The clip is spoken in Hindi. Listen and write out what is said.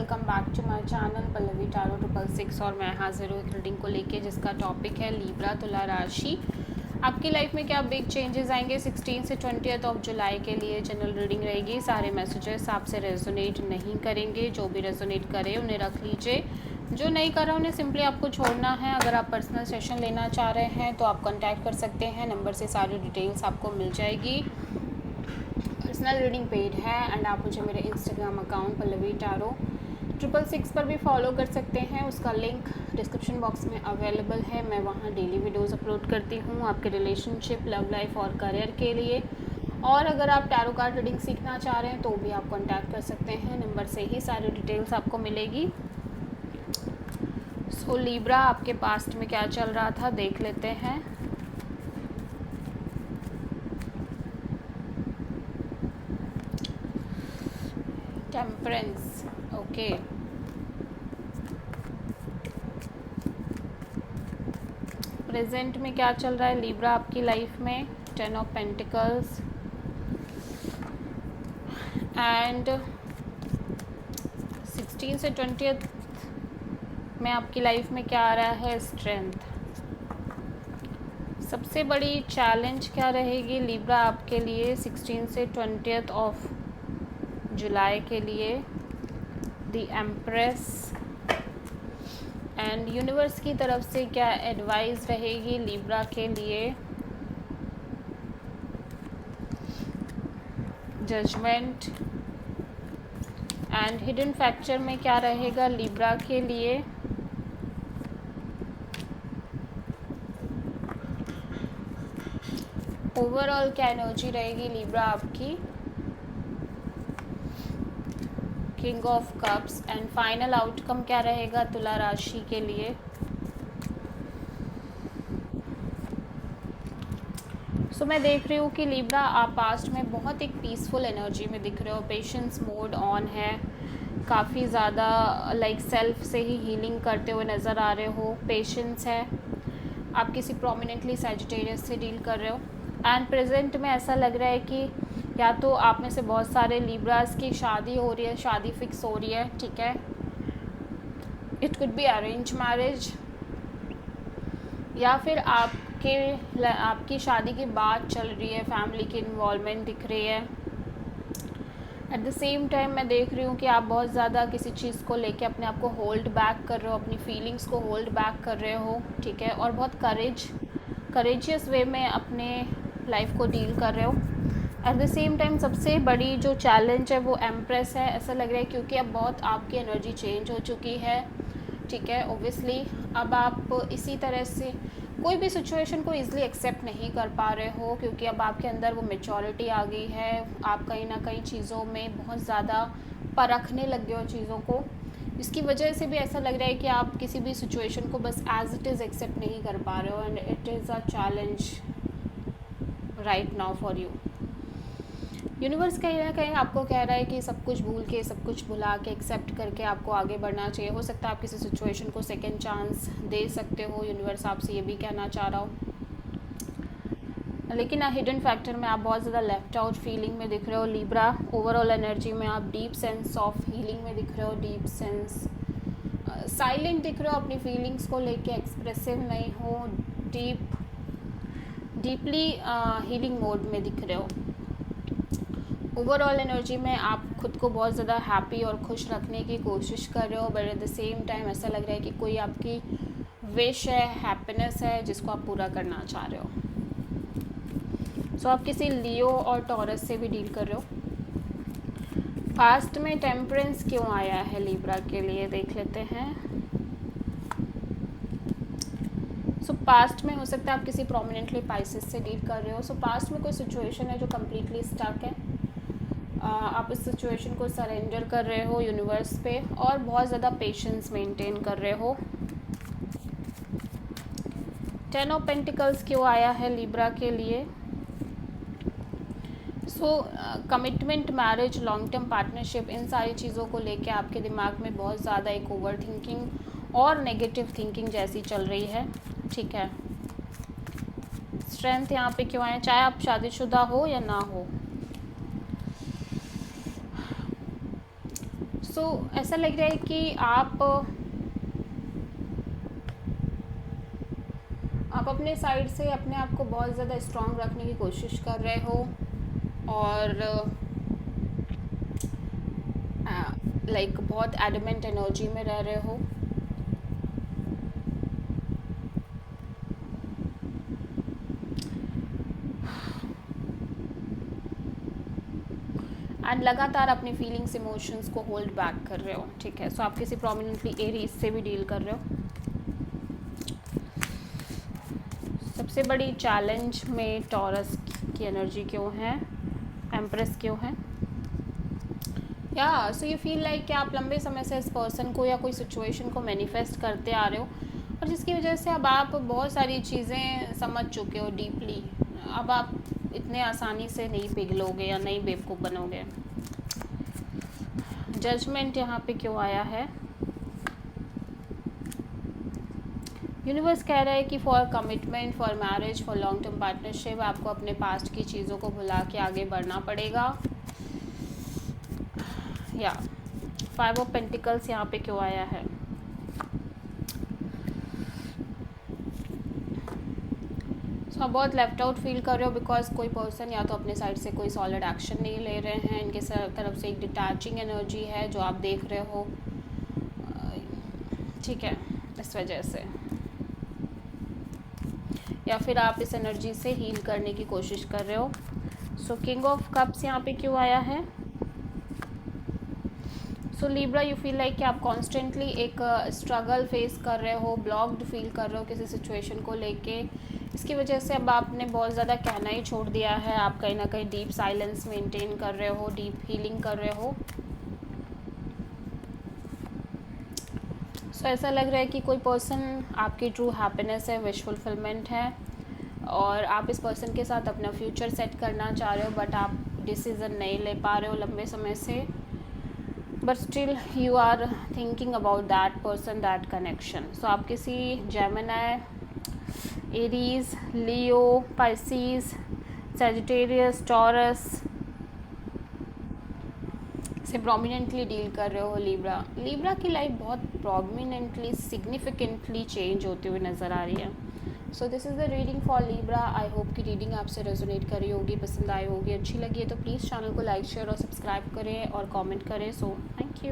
Welcome back to my channel Pallavi tarot 666 और मैं हाजिर हूँ एक रीडिंग को लेके जिसका टॉपिक है लीब्रा तुला राशि। आपकी लाइफ में क्या बिग चेंजेस आएंगे 16 से 20 ऑफ जुलाई के लिए जनरल रीडिंग रहेगी। सारे मैसेजेस आपसे रेजोनेट नहीं करेंगे, जो भी रेजोनेट करे उन्हें रख लीजिए, जो नहीं कर रहा उन्हें सिंपली आपको छोड़ना है। अगर आप पर्सनल सेशन लेना चाह रहे हैं तो आप कॉन्टैक्ट कर सकते हैं, नंबर से सारी डिटेल्स आपको मिल जाएगी। पर्सनल रीडिंग पेड है एंड आप मुझे मेरे इंस्टाग्राम अकाउंट पल्लवी टारो 666 पर भी फॉलो कर सकते हैं। उसका लिंक डिस्क्रिप्शन बॉक्स में अवेलेबल है। मैं वहाँ डेली वीडियोस अपलोड करती हूँ आपके रिलेशनशिप, लव लाइफ और करियर के लिए। और अगर आप टैरो कार्ड रीडिंग सीखना चाह रहे हैं तो भी आप कॉन्टैक्ट कर सकते हैं, नंबर से ही सारी डिटेल्स आपको मिलेगी। सो लीब्रा, आपके पास्ट में क्या चल रहा था देख लेते हैं। Temperance, okay. प्रेजेंट में क्या चल रहा है लीब्रा आपकी लाइफ में? 10 ऑफ पेंटिकल्स एंड 16 से 20 में आपकी लाइफ में क्या आ रहा है? स्ट्रेंथ। सबसे बड़ी चैलेंज क्या रहेगी लीब्रा आपके लिए 16 से 20 ऑफ जुलाई के लिए? द एम्प्रेस एंड यूनिवर्स की तरफ से क्या एडवाइस रहेगी लीब्रा के लिए? जजमेंट एंड हिडन फैक्टर में क्या रहेगा लीब्रा के लिए? ओवरऑल क्या एनर्जी रहेगी लीब्रा आपकी? King of cups and final outcome क्या रहेगा तुला राशि के लिए? सो मैं देख रही हूँ कि लीब्रा आप पास्ट में बहुत एक पीसफुल एनर्जी में दिख रहे हो, पेशेंस मोड ऑन है, काफ़ी ज़्यादा लाइक सेल्फ से ही हीलिंग करते हुए नज़र आ रहे हो, पेशेंस है, आप किसी प्रोमिनेंटली सैजिटेरियस से डील कर रहे हो। एंड प्रेजेंट में ऐसा लग रहा है कि या तो आप में से बहुत सारे लीब्रास की शादी हो रही है, शादी फिक्स हो रही है, ठीक है। It could be arrange marriage या फिर आपकी शादी की बात चल रही है, फैमिली की इन्वॉल्वमेंट दिख रही है। एट द सेम टाइम मैं देख रही हूँ कि आप बहुत ज़्यादा किसी चीज़ को लेके अपने आप को होल्ड बैक कर रहे हो, अपनी फीलिंग्स को होल्ड बैक कर रहे हो, ठीक है, और बहुत करेजियस वे में अपने लाइफ को डील कर रहे हो। एट द सेम टाइम सबसे बड़ी जो चैलेंज है वो एम्प्रेस है, ऐसा लग रहा है, क्योंकि अब बहुत आपकी एनर्जी चेंज हो चुकी है, ठीक है। ओब्वियसली अब आप इसी तरह से कोई भी सिचुएशन को ईज़िली एक्सेप्ट नहीं कर पा रहे हो, क्योंकि अब आपके अंदर वो मैच्योरिटी आ गई है। आप कहीं ना कहीं चीज़ों में बहुत ज़्यादा परखने लग गए हो चीज़ों को। इसकी वजह से भी ऐसा लग रहा है कि आप किसी भी सिचुएशन को बस एज इट इज़ एक्सेप्ट नहीं कर पा रहे हो and it is a challenge right now for you. Universe कहीं ना कहीं आपको कह रहा है कि सब कुछ भूल के, सब कुछ भुला के, एक्सेप्ट करके आपको आगे बढ़ना चाहिए। हो सकता है आप किसी सिचुएशन को सेकंड चांस दे सकते हो, यूनिवर्स आपसे ये भी कहना चाह रहा हो। लेकिन हिडन फैक्टर में आप बहुत ज़्यादा लेफ्ट आउट फीलिंग में दिख रहे हो लीब्रा। ओवरऑल एनर्जी में आप डीप सेंस ऑफ हीलिंग में दिख रहे हो, डीप सेंस साइलेंट दिख रहे हो, अपनी फीलिंग्स को लेके एक्सप्रेसिव नहीं हो, डीपली हीलिंग मोड में दिख रहे हो। ओवरऑल एनर्जी में आप खुद को बहुत ज़्यादा हैप्पी और खुश रखने की कोशिश कर रहे हो, but at the same time ऐसा लग रहा है कि कोई आपकी विश है, हैप्पीनेस है, जिसको आप पूरा करना चाह रहे हो। सो आप किसी लियो और टॉरस से भी डील कर रहे हो। पास्ट में टेम्परेंस क्यों आया है लीब्रा के लिए देख लेते हैं। सो पास्ट में हो सकता है आप किसी प्रोमिनेंटली पाइसेस से डील कर रहे हो। सो पास्ट में कोई सिचुएशन है जो कम्प्लीटली स्टक है, आप इस सिचुएशन को सरेंडर कर रहे हो यूनिवर्स पे और बहुत ज़्यादा पेशेंस मेंटेन कर रहे हो। 10 ऑफ पेंटिकल्स क्यों आया है लीब्रा के लिए? So commitment, marriage, long term partnership, इन सारी चीज़ों को लेके आपके दिमाग में बहुत ज़्यादा एक ओवर थिंकिंग और नेगेटिव थिंकिंग जैसी चल रही है, ठीक है। स्ट्रेंथ यहाँ पे क्यों आया, चाहे आप शादीशुदा हो या ना हो। सो ऐसा लग रहा है कि आप अपने साइड से अपने आप को बहुत ज़्यादा स्ट्रांग रखने की कोशिश कर रहे हो और लाइक बहुत एडमेंट एनर्जी में रह रहे हो। एंड लगातार अपनी फीलिंग्स इमोशंस को होल्ड बैक कर रहे हो, ठीक है। सो आप किसी प्रोमिनेंटली एरीज से भी डील कर रहे हो। सबसे बड़ी चैलेंज में टॉरस की एनर्जी क्यों है, एम्प्रेस क्यों है? या सो यू फील लाइक कि आप लंबे समय से इस पर्सन को या कोई सिचुएशन को मैनिफेस्ट करते आ रहे हो और जिसकी वजह से अब आप बहुत सारी चीज़ें समझ चुके हो डीपली। अब आप इतने आसानी से नहीं पिघलोगे या नहीं बेवकूफ़ बनोगे। जजमेंट यहाँ पे क्यों आया है? यूनिवर्स कह रहा है कि for commitment, for marriage, for long term partnership आपको अपने पास्ट की चीज़ों को भुला के आगे बढ़ना पड़ेगा। या 5 ऑफ पेंटिकल्स यहाँ पे क्यों आया है? आप बहुत लेफ्ट आउट फील कर रहे हो बिकॉज कोई पर्सन या तो अपने साइड से कोई सॉलिड एक्शन नहीं ले रहे हैं, इनके तरफ से एक डिटैचिंग एनर्जी है जो आप देख रहे हो, ठीक है, इस वजह से। या फिर आप इस एनर्जी से हील करने की कोशिश कर रहे हो। सो किंग ऑफ कप्स यहाँ पे क्यों आया है? सो लिब्रा, यू फील लाइक कि आप कॉन्स्टेंटली एक स्ट्रगल फेस कर रहे हो, ब्लॉक्ड फील कर रहे हो किसी सिचुएशन को लेके। इसकी वजह से अब आपने बहुत ज़्यादा कहना ही छोड़ दिया है। आप कहीं ना कहीं डीप साइलेंस मेंटेन कर रहे हो, डीप हीलिंग कर रहे हो। सो ऐसा लग रहा है कि कोई पर्सन आपकी ट्रू हैप्पीनेस है, विश फुलफिलमेंट है और आप इस पर्सन के साथ अपना फ्यूचर सेट करना चाह रहे हो बट आप डिसीज़न नहीं ले पा रहे हो लंबे समय से। But still you are thinking about that person, that connection. So आप किसी Gemini, Aries, Leo, Pisces, Sagittarius, Taurus से प्रोमिनेंटली डील कर रहे हो। लिब्रा की लाइफ बहुत प्रोमिनेंटली, सिग्निफिकेंटली चेंज होती हुई नज़र आ रही है। So this is the reading for Libra. I hope कि रीडिंग आपसे रेजोनेट करी होगी, पसंद आई होगी, अच्छी लगी है तो प्लीज़ चैनल को लाइक, शेयर और सब्सक्राइब करें और कमेंट करें। So thank you.